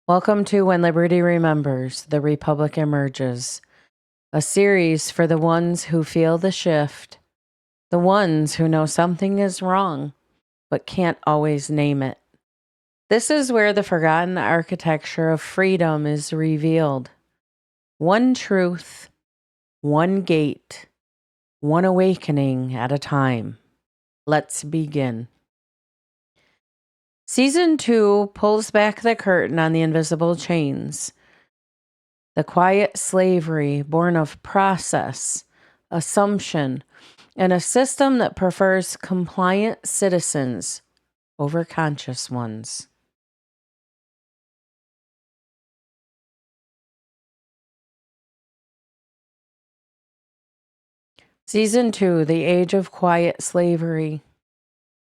Welcome to When Liberty Remembers, the Republic Emerges, a series for the ones who feel the shift, the ones who know something is wrong, but can't always name it. This is where the forgotten architecture of freedom is revealed. One truth, one gate, one awakening at a time. Let's begin. Season 2 pulls back the curtain on the invisible chains. The quiet slavery born of process, assumption, and a system that prefers compliant citizens over conscious ones. Season 2, The Age of Quiet Slavery.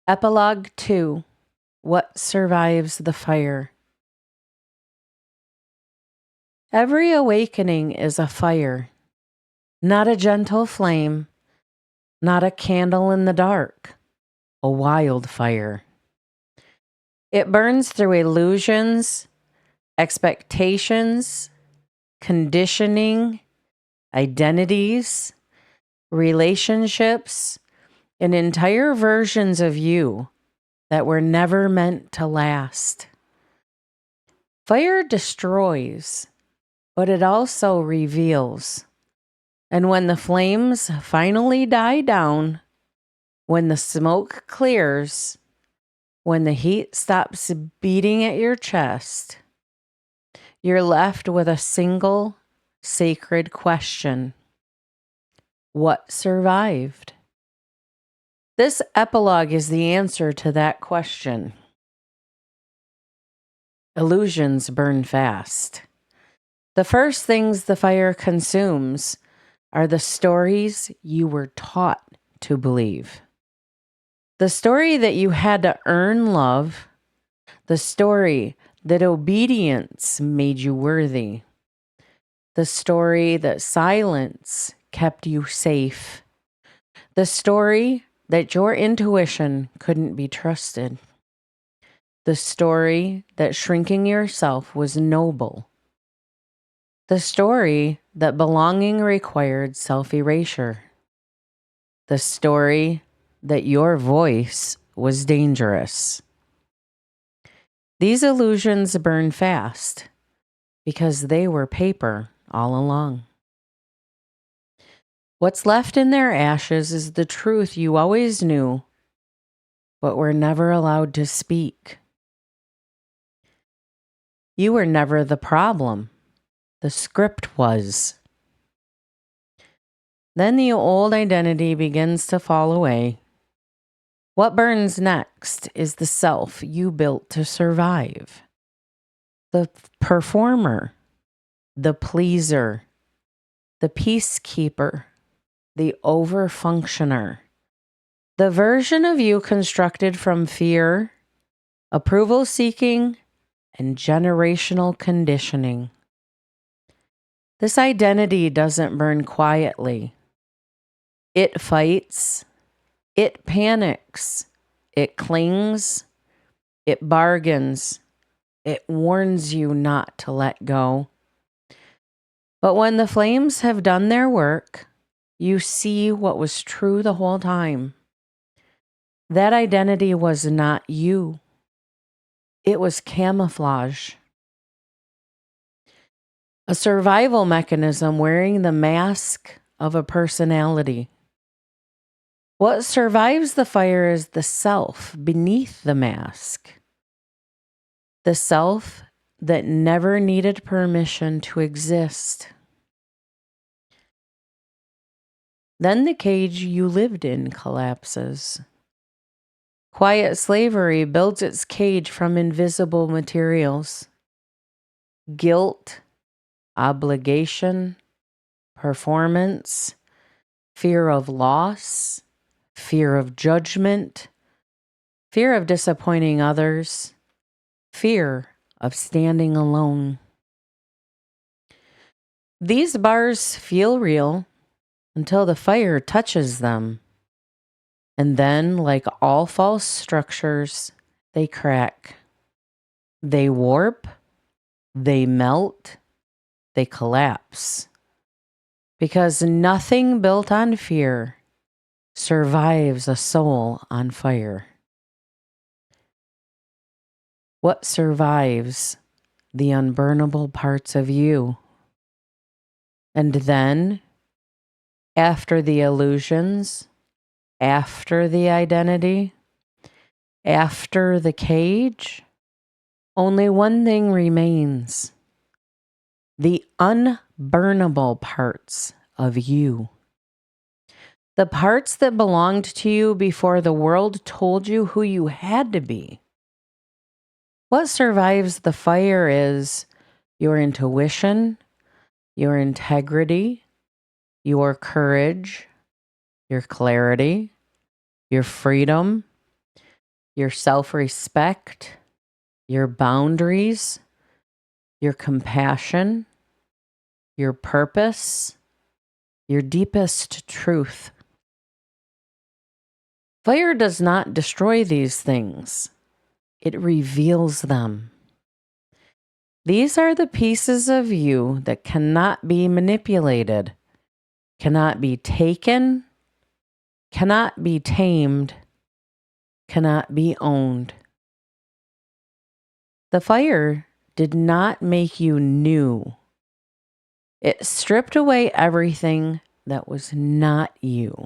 Epilogue 2, What Survives the Fire. Every awakening is a fire, not a gentle flame, not a candle in the dark, a wildfire. It burns through illusions, expectations, conditioning, identities, relationships, and entire versions of you that were never meant to last. Fire destroys, but it also reveals. And when the flames finally die down, when the smoke clears, when the heat stops beating at your chest, you're left with a single sacred question. What survived? This epilogue is the answer to that question. Illusions burn fast. The first things the fire consumes are the stories you were taught to believe. The story that you had to earn love, the story that obedience made you worthy, the story that silence kept you safe, the story that your intuition couldn't be trusted, the story that shrinking yourself was noble, the story that belonging required self-erasure, the story that your voice was dangerous. These illusions burn fast because they were paper all along. What's left in their ashes is the truth you always knew, but were never allowed to speak. You were never the problem. The script was. Then the old identity begins to fall away. What burns next is the self you built to survive. The performer, the pleaser, the peacekeeper, the overfunctioner. The version of you constructed from fear, approval seeking, and generational conditioning. This identity doesn't burn quietly. It fights, it panics, it clings, it bargains, it warns you not to let go. But when the flames have done their work, you see what was true the whole time. That identity was not you. It was camouflage. A survival mechanism wearing the mask of a personality. What survives the fire is the self beneath the mask. The self that never needed permission to exist. Then the cage you lived in collapses. Quiet slavery builds its cage from invisible materials. Guilt, obligation, performance, fear of loss, fear of judgment, fear of disappointing others, fear of standing alone. These bars feel real until the fire touches them. And then, like all false structures, they crack. They warp, They melt, they collapse. Because nothing built on fear survives a soul on fire. What survives the unburnable parts of you? And then, after the illusions, after the identity, after the cage, only one thing remains: the unburnable parts of you. The parts that belonged to you before the world told you who you had to be. What survives the fire is your intuition, your integrity, your courage, your clarity, your freedom, your self-respect, your boundaries, your compassion, your purpose, your deepest truth. Fire does not destroy these things. It reveals them. These are the pieces of you that cannot be manipulated, cannot be taken, cannot be tamed, cannot be owned. The fire did not make you new. It stripped away everything that was not you.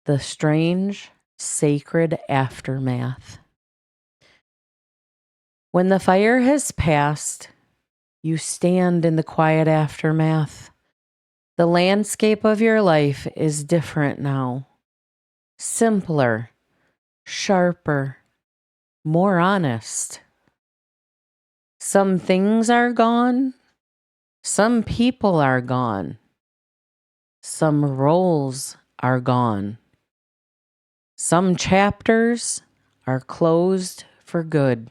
The strange, sacred aftermath. When the fire has passed, you stand in the quiet aftermath. The landscape of your life is different now. Simpler, sharper, more honest. Some things are gone. Some people are gone. Some roles are gone. Some chapters are closed for good.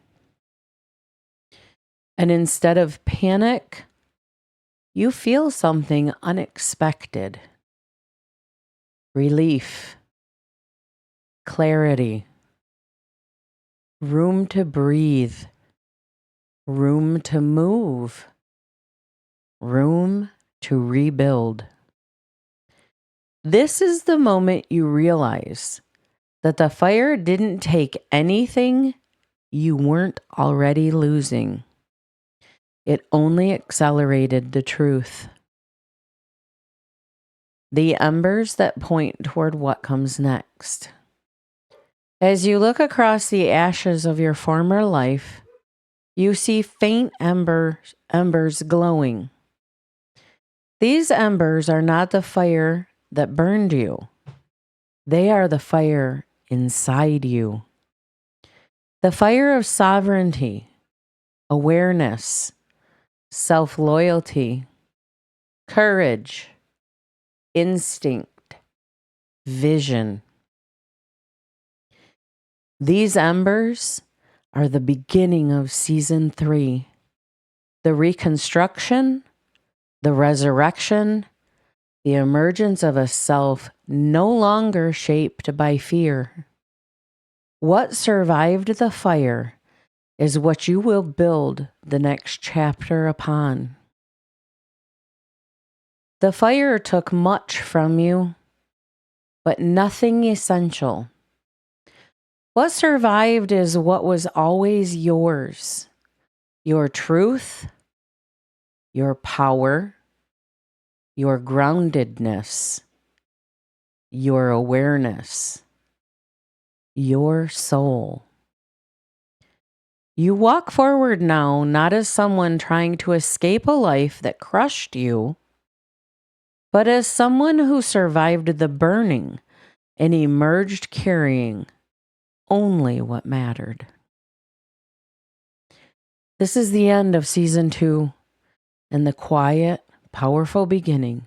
And instead of panic, you feel something unexpected. Relief, clarity, room to breathe, room to move, room to rebuild. This is the moment you realize that the fire didn't take anything you weren't already losing. It only accelerated the truth. The embers that point toward what comes next. As you look across the ashes of your former life, you see faint embers glowing. These embers are not the fire that burned you. They are the fire inside you. The fire of sovereignty, awareness, self-loyalty, courage, instinct, vision. These embers are the beginning of season 3, the reconstruction, the resurrection, the emergence of a self no longer shaped by fear. What survived the fire is what you will build the next chapter upon. The fire took much from you, but nothing essential. What survived is what was always yours: your truth, your power, your groundedness, your awareness, your soul. You walk forward now not as someone trying to escape a life that crushed you, but as someone who survived the burning and emerged carrying only what mattered. This is the end of season 2 and the quiet, powerful beginning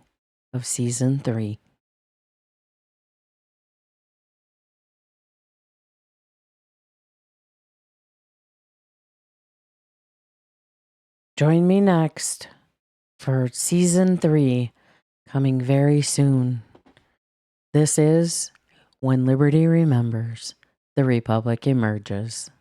of season 3. Join me next for season 3 coming very soon. This is When Liberty Remembers, the Republic Emerges.